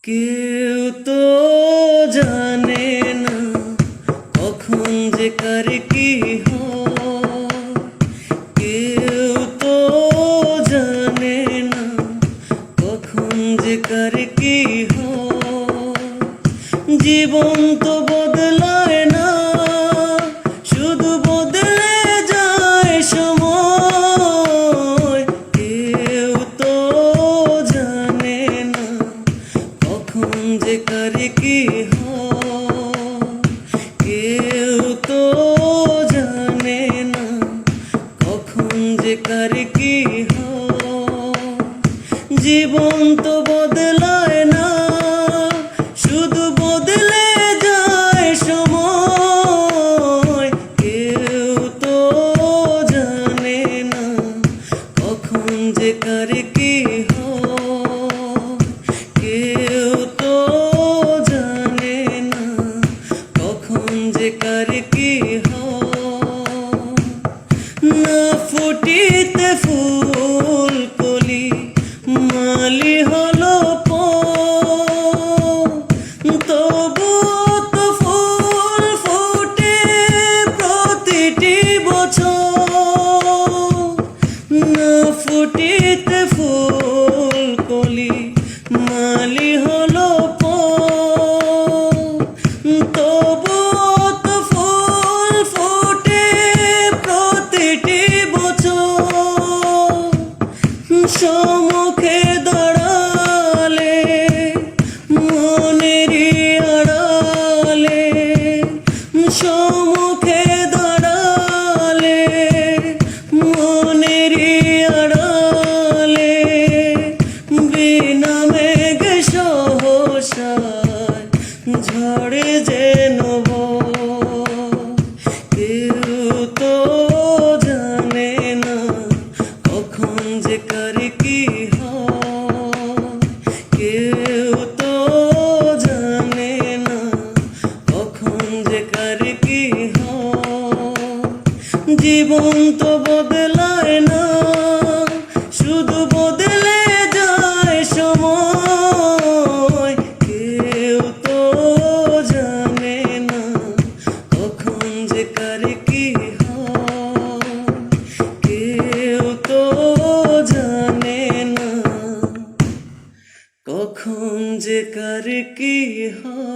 কেউ তো জানে না কখন যে কার কি হয়। কেউ তো জানে না কখন যে কার কি হয়। জীবন তো বদলায় না, শুধু বদলে যায় সময়। কেউ তো জানে না কখন যে কার কি হয়। কেউ তো জানে না কখন যে কার কি হয়। জীবন তো বদলায় না, শুধু বদলে যায় সময়। কেউ তো জানে না কখন যে কার কি হয়। কেউ তো জানে না কখন যে কার কি হয়। না ফুটিতে ফুল কলি মালি হলো তবু তো ফুল ফুটে প্রতিটি বছর। না ফুটিতে ফুল কলি মালি হলো তবু তো ফুল ফুটে প্রতিটি বছর। সম্মুখে দাঁড়ালে মনেরই আড়ালে, সম্মুখে দাঁড়ালে মনেরই আড়ালে, বিনা মেঘে সহসায় ঝড়ে যেন বয়। কেউ তো জানে না কখন যে কার কি হয়। কেউ তো জানে না কখন যে কার কি হয়। জীবন তো বদলায় না, শুধু বদলে যায় সময়। কেউ তো জানে না কখন যে কার কি হয়। কেউ তো জানে না কখন যে কার কি হয়।